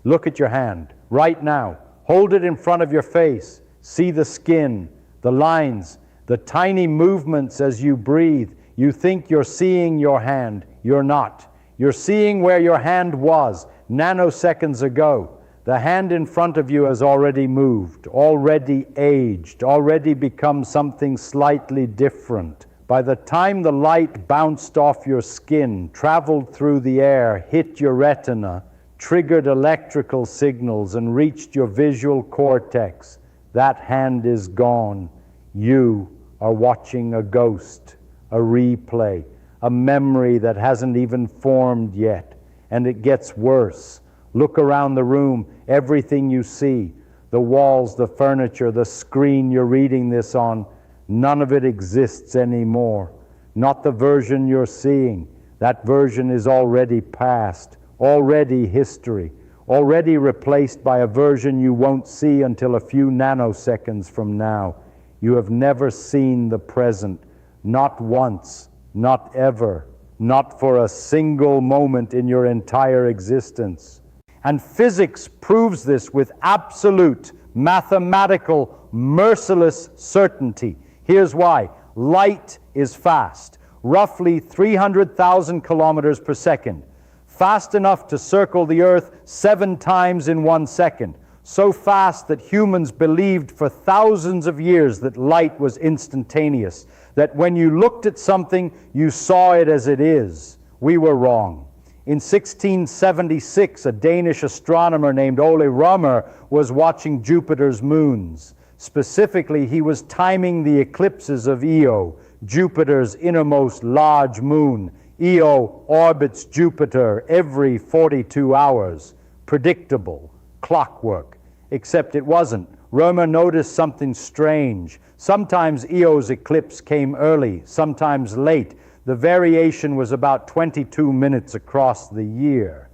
Look at your hand right now. Hold it in front of your face. See the skin, the lines, the tiny movements as you breathe. You think you're seeing your hand. You're not. You're seeing where your hand was nanoseconds ago. The hand in front of you has already moved, already aged, already become something slightly different. By the time the light bounced off your skin, traveled through the air, hit your retina, triggered electrical signals, and reached your visual cortex, that hand is gone. You are watching a ghost, a replay, a memory that hasn't even formed yet. And it gets worse. Look around the room, everything you see, the walls, the furniture, the screen you're reading this on, none of it exists anymore. Not the version you're seeing. That version is already past, already history, already replaced by a version you won't see until a few nanoseconds from now. You have never seen the present, not once, not ever, not for a single moment in your entire existence. And physics proves this with absolute, mathematical, merciless certainty. Here's why. Light is fast, roughly 300,000 kilometers per second. Fast enough to circle the Earth 7 times in 1 second. So fast that humans believed for thousands of years that light was instantaneous, that when you looked at something, you saw it as it is. We were wrong. In 1676, a Danish astronomer named Ole Rømer was watching Jupiter's moons. Specifically, he was timing the eclipses of Io, Jupiter's innermost large moon. Io orbits Jupiter every 42 hours. Predictable, clockwork. Except it wasn't. Rømer noticed something strange. Sometimes Io's eclipse came early, sometimes late. The variation was about 22 minutes across the year.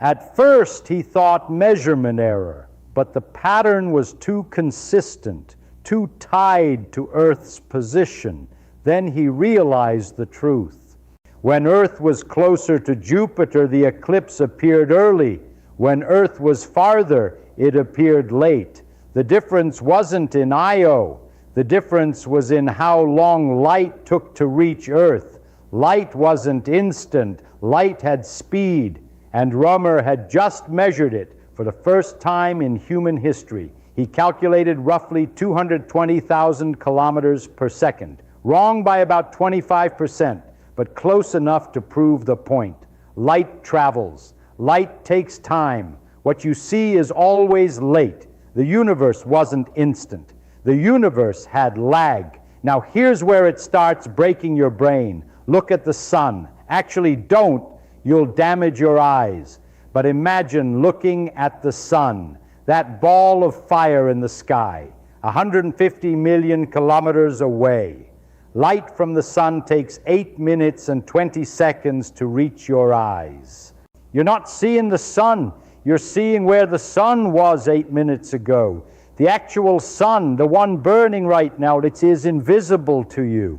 At first, he thought measurement error, but the pattern was too consistent, too tied to Earth's position. Then he realized the truth. When Earth was closer to Jupiter, the eclipse appeared early. When Earth was farther, it appeared late. The difference wasn't in Io. The difference was in how long light took to reach Earth. Light wasn't instant. Light had speed, and Rømer had just measured it for the first time in human history. He calculated roughly 220,000 kilometers per second. Wrong by about 25%, but close enough to prove the point. Light travels. Light takes time. What you see is always late. The universe wasn't instant. The universe had lag. Now here's where it starts breaking your brain. Look at the sun. Actually, don't. You'll damage your eyes. But imagine looking at the sun, that ball of fire in the sky, 150 million kilometers away. Light from the sun takes 8 minutes and 20 seconds to reach your eyes. You're not seeing the sun. You're seeing where the sun was 8 minutes ago. The actual sun, the one burning right now, it is invisible to you,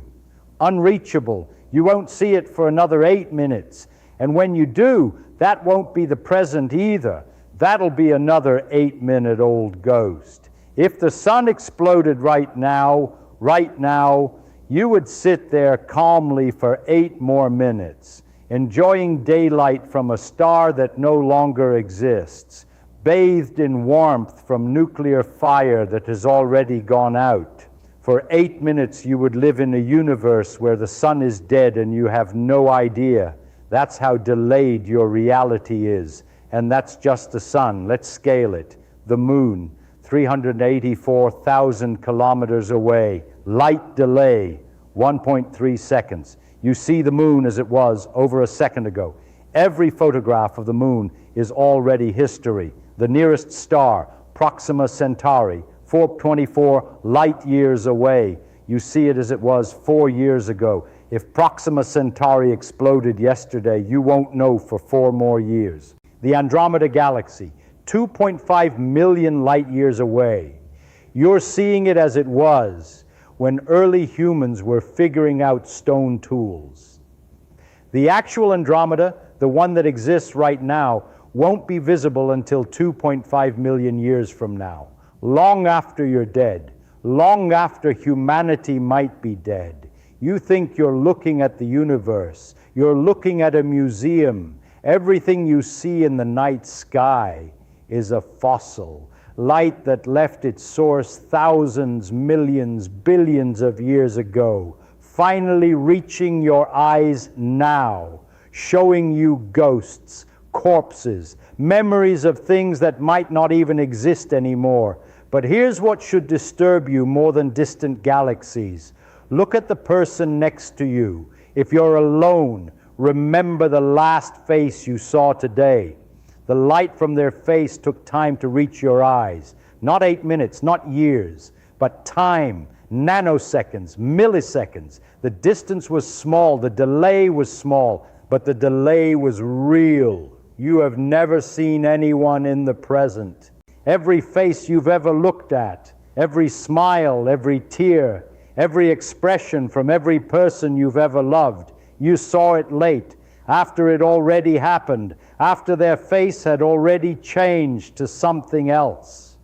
unreachable. You won't see it for another 8 minutes. And when you do, that won't be the present either. That'll be another 8-minute-old ghost. If the sun exploded right now, you would sit there calmly for 8 more minutes, enjoying daylight from a star that no longer exists, bathed in warmth from nuclear fire that has already gone out. For 8 minutes you would live in a universe where the sun is dead and you have no idea. That's how delayed your reality is. And that's just the sun. Let's scale it. The moon, 384,000 kilometers away. Light delay, 1.3 seconds. You see the moon as it was over a second ago. Every photograph of the moon is already history. The nearest star, Proxima Centauri, 424 light years away. You see it as it was 4 years ago. If Proxima Centauri exploded yesterday, you won't know for 4 more years. The Andromeda Galaxy, 2.5 million light years away. You're seeing it as it was when early humans were figuring out stone tools. The actual Andromeda, the one that exists right now, won't be visible until 2.5 million years from now, long after you're dead, long after humanity might be dead. You think you're looking at the universe, you're looking at a museum. Everything you see in the night sky is a fossil, light that left its source thousands, millions, billions of years ago, finally reaching your eyes now, showing you ghosts, corpses, memories of things that might not even exist anymore. But here's what should disturb you more than distant galaxies. Look at the person next to you. If you're alone, remember the last face you saw today. The light from their face took time to reach your eyes. Not 8 minutes, not years, but time, nanoseconds, milliseconds. The distance was small, the delay was small, but the delay was real. You have never seen anyone in the present. Every face you've ever looked at, every smile, every tear, every expression from every person you've ever loved, you saw it late, after it already happened, after their face had already changed to something else.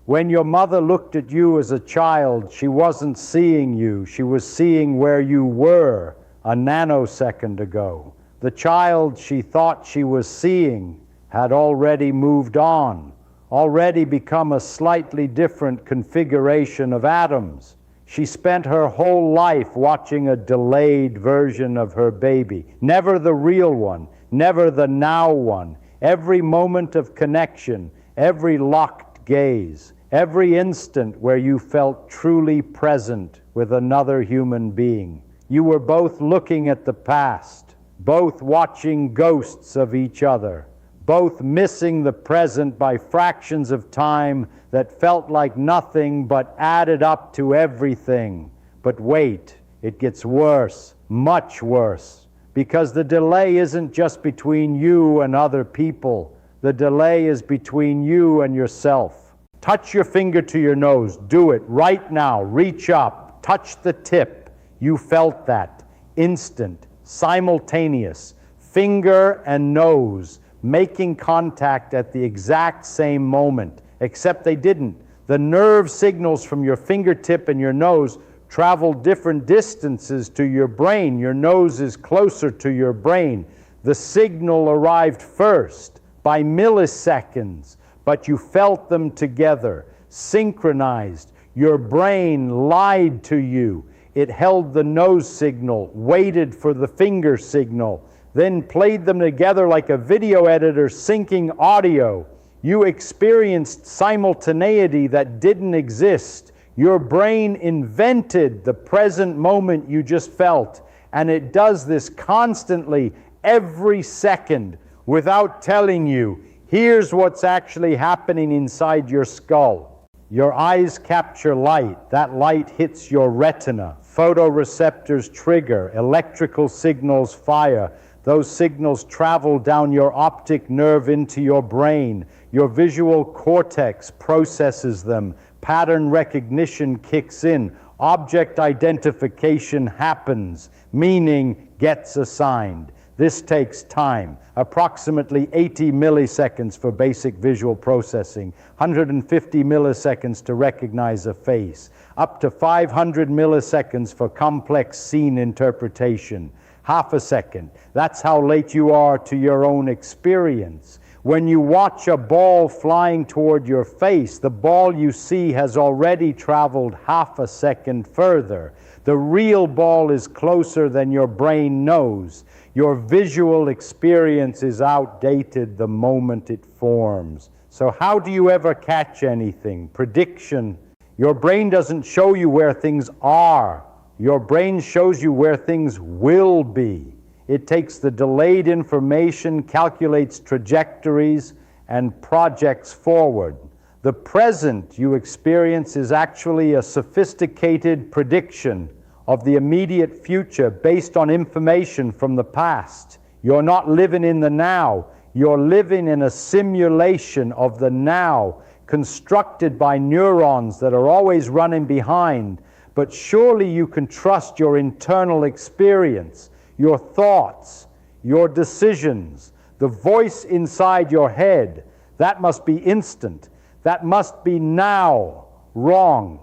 When your mother looked at you as a child, she wasn't seeing you, she was seeing where you were a nanosecond ago. The child she thought she was seeing had already moved on, already become a slightly different configuration of atoms. She spent her whole life watching a delayed version of her baby, never the real one, never the now one. Every moment of connection, every locked gaze, every instant where you felt truly present with another human being. You were both looking at the past, both watching ghosts of each other, both missing the present by fractions of time that felt like nothing but added up to everything. But wait, it gets worse, much worse, because the delay isn't just between you and other people. The delay is between you and yourself. Touch your finger to your nose. Do it right now. Reach up. Touch the tip. You felt that. Instant, simultaneous, finger and nose making contact at the exact same moment, except they didn't. The nerve signals from your fingertip and your nose travel different distances to your brain. Your nose is closer to your brain. The signal arrived first by milliseconds, but you felt them together, synchronized. Your brain lied to you. It held the nose signal, waited for the finger signal, then played them together like a video editor syncing audio. You experienced simultaneity that didn't exist. Your brain invented the present moment you just felt, and it does this constantly, every second, without telling you, here's what's actually happening inside your skull. Your eyes capture light. That light hits your retina. Photoreceptors trigger. Electrical signals fire. Those signals travel down your optic nerve into your brain. Your visual cortex processes them. Pattern recognition kicks in. Object identification happens. Meaning gets assigned. This takes time, approximately 80 milliseconds for basic visual processing, 150 milliseconds to recognize a face, up to 500 milliseconds for complex scene interpretation. Half a second. That's how late you are to your own experience. When you watch a ball flying toward your face, the ball you see has already traveled half a second further. The real ball is closer than your brain knows. Your visual experience is outdated the moment it forms. So how do you ever catch anything? Prediction. Your brain doesn't show you where things are. Your brain shows you where things will be. It takes the delayed information, calculates trajectories, and projects forward. The present you experience is actually a sophisticated prediction of the immediate future based on information from the past. You're not living in the now. You're living in a simulation of the now, constructed by neurons that are always running behind. But surely you can trust your internal experience, your thoughts, your decisions, The voice inside your head, that must be instant. That must be now. Wrong.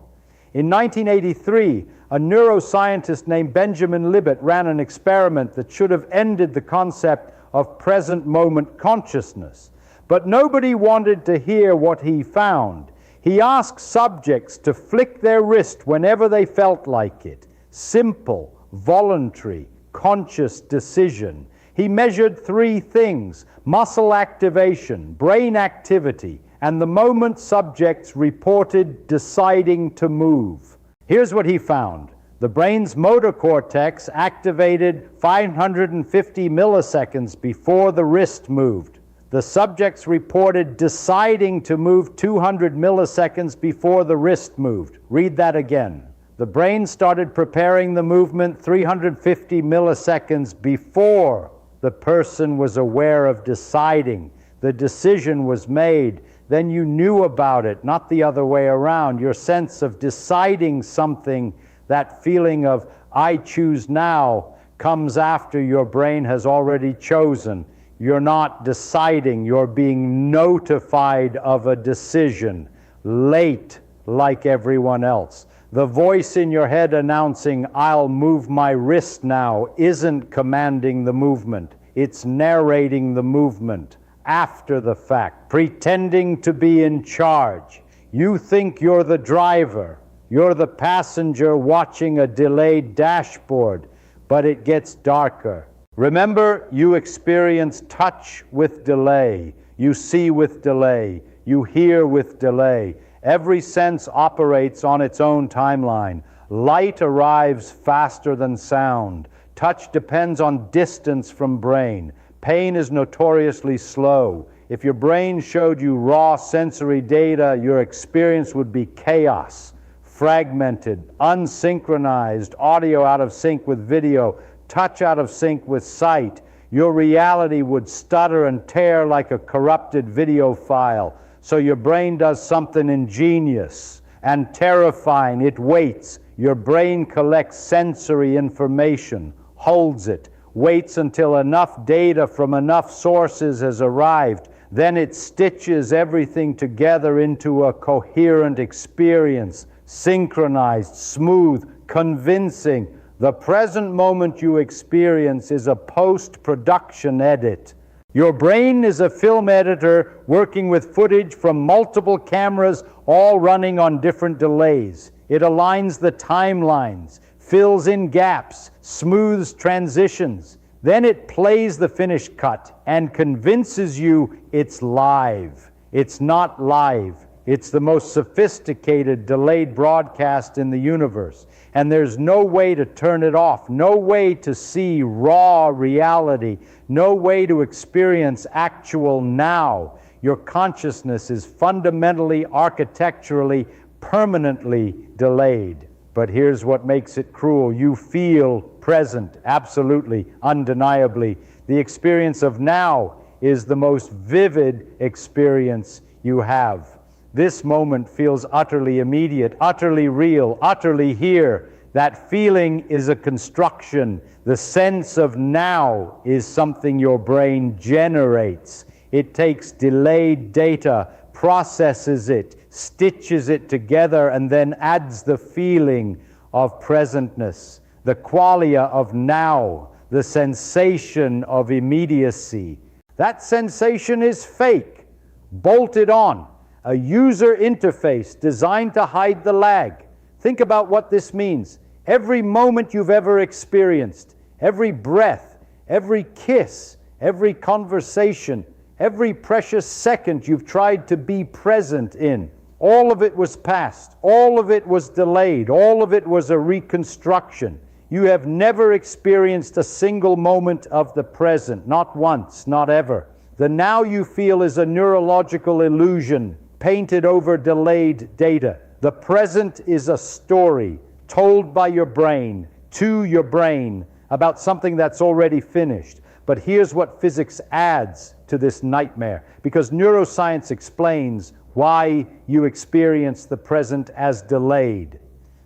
In 1983, a neuroscientist named Benjamin Libet ran an experiment that should have ended the concept of present moment consciousness. But nobody wanted to hear what he found. He asked subjects to flick their wrist whenever they felt like it. Simple, voluntary, conscious decision. He measured 3 things: muscle activation, brain activity, and the moment subjects reported deciding to move. Here's what he found. The brain's motor cortex activated 550 milliseconds before the wrist moved. The subjects reported deciding to move 200 milliseconds before the wrist moved. Read that again. The brain started preparing the movement 350 milliseconds before the person was aware of deciding. The decision was made. Then you knew about it, not the other way around. Your sense of deciding something, that feeling of I choose now, comes after your brain has already chosen. You're not deciding, you're being notified of a decision, late like everyone else. The voice in your head announcing, I'll move my wrist now, isn't commanding the movement. It's narrating the movement after the fact, pretending to be in charge. You think you're the driver. You're the passenger watching a delayed dashboard, but it gets darker. Remember, you experience touch with delay. You see with delay. You hear with delay. Every sense operates on its own timeline. Light arrives faster than sound. Touch depends on distance from brain. Pain is notoriously slow. If your brain showed you raw sensory data, your experience would be chaos, fragmented, unsynchronized, audio out of sync with video, touch out of sync with sight. Your reality would stutter and tear like a corrupted video file. So your brain does something ingenious and terrifying. It waits. Your brain collects sensory information, holds it, waits until enough data from enough sources has arrived. Then it stitches everything together into a coherent experience, synchronized, smooth, convincing. The present moment you experience is a post-production edit. Your brain is a film editor working with footage from multiple cameras, all running on different delays. It aligns the timelines, fills in gaps, smooths transitions. Then it plays the finished cut and convinces you it's live. It's not live. It's the most sophisticated delayed broadcast in the universe. And there's no way to turn it off, no way to see raw reality, no way to experience actual now. Your consciousness is fundamentally, architecturally, permanently delayed. But here's what makes it cruel. You feel present, absolutely, undeniably. The experience of now is the most vivid experience you have. This moment feels utterly immediate, utterly real, utterly here. That feeling is a construction. The sense of now is something your brain generates. It takes delayed data, processes it, stitches it together, and then adds the feeling of presentness, the qualia of now, the sensation of immediacy. That sensation is fake, bolted on. A user interface designed to hide the lag. Think about what this means. Every moment you've ever experienced, every breath, every kiss, every conversation, every precious second you've tried to be present in, all of it was past, all of it was delayed, all of it was a reconstruction. You have never experienced a single moment of the present, not once, not ever. The now you feel is a neurological illusion painted over delayed data. The present is a story told by your brain, to your brain, about something that's already finished. But here's what physics adds to this nightmare, because neuroscience explains why you experience the present as delayed.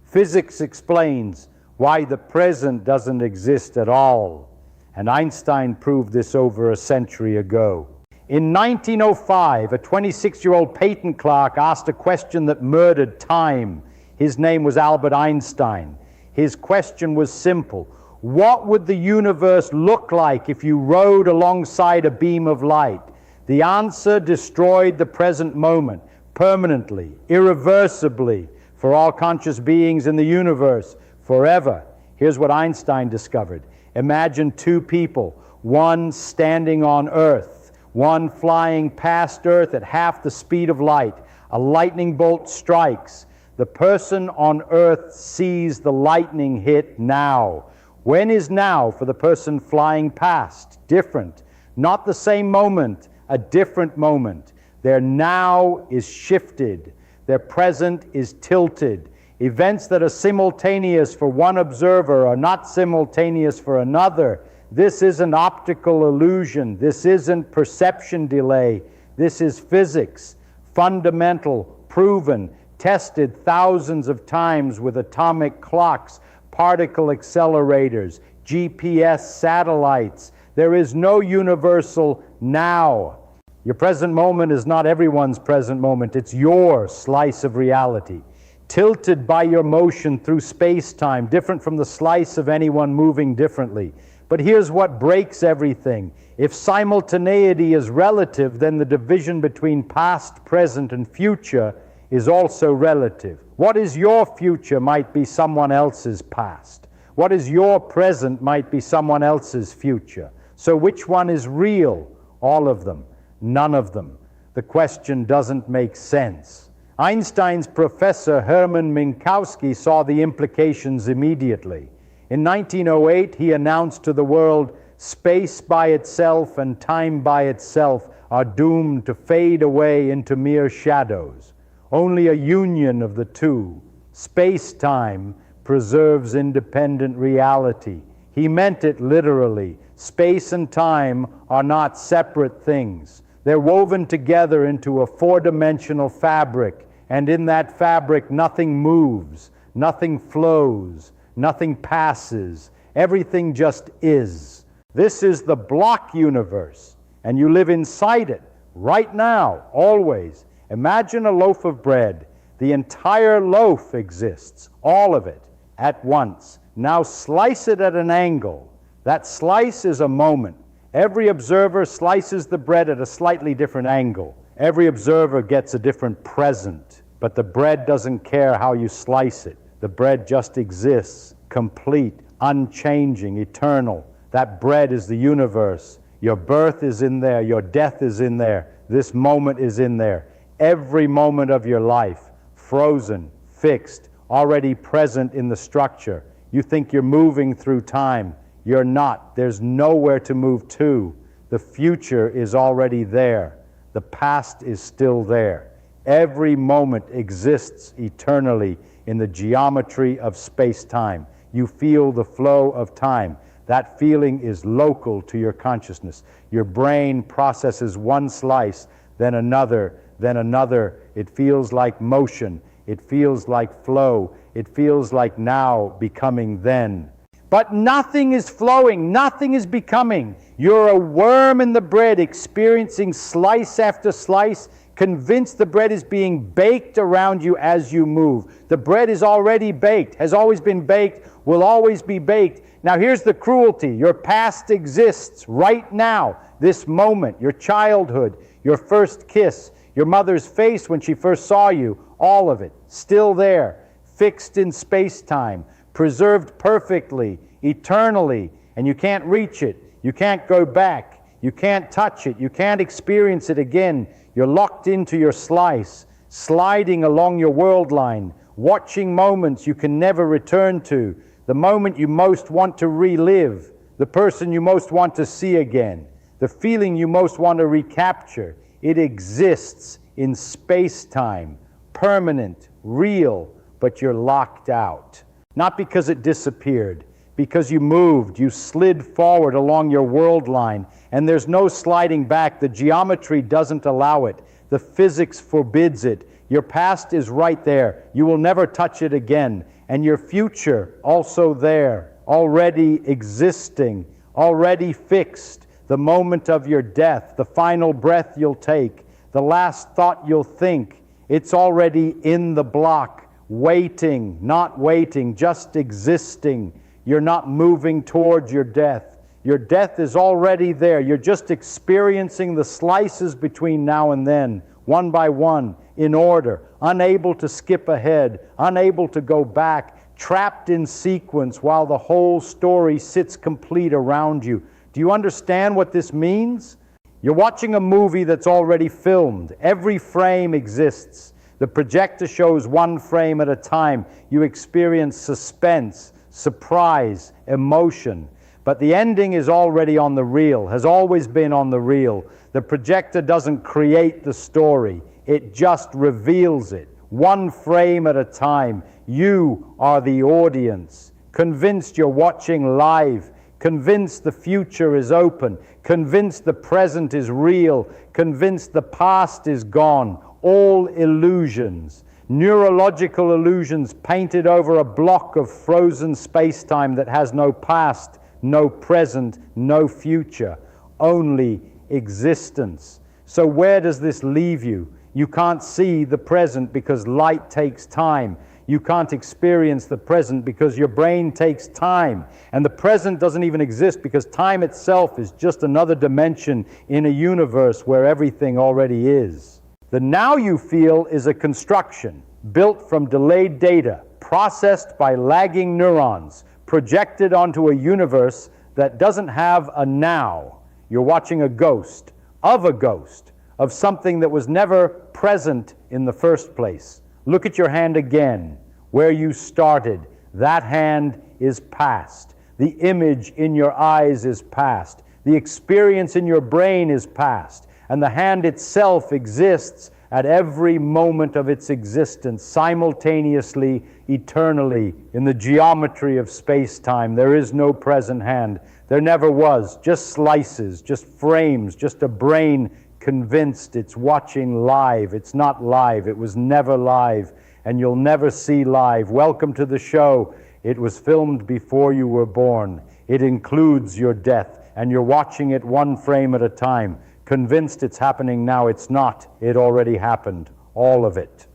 Physics explains why the present doesn't exist at all. And Einstein proved this over a century ago. In 1905, a 26-year-old patent clerk asked a question that murdered time. His name was Albert Einstein. His question was simple. What would the universe look like if you rode alongside a beam of light? The answer destroyed the present moment, permanently, irreversibly, for all conscious beings in the universe, forever. Here's what Einstein discovered. Imagine two people, one standing on Earth, one flying past Earth at half the speed of light. A lightning bolt strikes. The person on Earth sees the lightning hit now. When is now for the person flying past? Different. Not the same moment, a different moment. Their now is shifted. Their present is tilted. Events that are simultaneous for one observer are not simultaneous for another. This isn't optical illusion. This isn't perception delay. This is physics, fundamental, proven, tested thousands of times with atomic clocks, particle accelerators, GPS satellites. There is no universal now. Your present moment is not everyone's present moment. It's your slice of reality, tilted by your motion through space-time, different from the slice of anyone moving differently. But here's what breaks everything. If simultaneity is relative, then the division between past, present, and future is also relative. What is your future might be someone else's past. What is your present might be someone else's future. So which one is real? All of them. None of them. The question doesn't make sense. Einstein's professor Hermann Minkowski saw the implications immediately. In 1908, he announced to the world, space by itself and time by itself are doomed to fade away into mere shadows. Only a union of the two, space-time, preserves independent reality. He meant it literally. Space and time are not separate things. They're woven together into a four-dimensional fabric, and in that fabric nothing moves, nothing flows, nothing passes. Everything just is. This is the block universe, and you live inside it, right now, always. Imagine a loaf of bread. The entire loaf exists, all of it, at once. Now slice it at an angle. That slice is a moment. Every observer slices the bread at a slightly different angle. Every observer gets a different present, but the bread doesn't care how you slice it. The bread just exists, complete, unchanging, eternal. That bread is the universe. Your birth is in there. Your death is in there. This moment is in there. Every moment of your life, frozen, fixed, already present in the structure. You think you're moving through time. You're not. There's nowhere to move to. The future is already there. The past is still there. Every moment exists eternally in the geometry of space-time. You feel the flow of time. That feeling is local to your consciousness. Your brain processes one slice, then another, then another. It feels like motion. It feels like flow. It feels like now becoming then. But nothing is flowing. Nothing is becoming. You're a worm in the bread, experiencing slice after slice, convinced the bread is being baked around you as you move. The bread is already baked, has always been baked, will always be baked. Now here's the cruelty. Your past exists right now, this moment, your childhood, your first kiss, your mother's face when she first saw you, all of it, still there, fixed in space-time, preserved perfectly, eternally, and you can't reach it, you can't go back, you can't touch it, you can't experience it again. You're locked into your slice, sliding along your world line, watching moments you can never return to, the moment you most want to relive, the person you most want to see again, the feeling you most want to recapture. It exists in space-time, permanent, real, but you're locked out. Not because it disappeared, because you moved, you slid forward along your world line, and there's no sliding back. The geometry doesn't allow it. The physics forbids it. Your past is right there. You will never touch it again. And your future also there, already existing, already fixed, the moment of your death, the final breath you'll take, the last thought you'll think. It's already in the block, waiting, not waiting, just existing. You're not moving towards your death. Your death is already there. You're just experiencing the slices between now and then, one by one, in order, unable to skip ahead, unable to go back, trapped in sequence while the whole story sits complete around you. Do you understand what this means? You're watching a movie that's already filmed. Every frame exists. The projector shows one frame at a time. You experience suspense, surprise, emotion. But the ending is already on the reel, has always been on the reel. The projector doesn't create the story. It just reveals it, one frame at a time. You are the audience, convinced you're watching live, convinced the future is open, convinced the present is real, convinced the past is gone. All illusions, neurological illusions painted over a block of frozen space-time that has no past, no present, no future, only existence. So where does this leave you? You can't see the present because light takes time. You can't experience the present because your brain takes time. And the present doesn't even exist because time itself is just another dimension in a universe where everything already is. The now you feel is a construction built from delayed data, processed by lagging neurons, projected onto a universe that doesn't have a now. You're watching a ghost, of something that was never present in the first place. Look at your hand again, where you started. That hand is past. The image in your eyes is past. The experience in your brain is past. And the hand itself exists at every moment of its existence, simultaneously, eternally, in the geometry of space-time. There is no present hand. There never was. Just slices, just frames, just a brain convinced it's watching live. It's not live. It was never live, and you'll never see live. Welcome to the show. It was filmed before you were born. It includes your death, and you're watching it one frame at a time, convinced it's happening now. It's not. It already happened. All of it.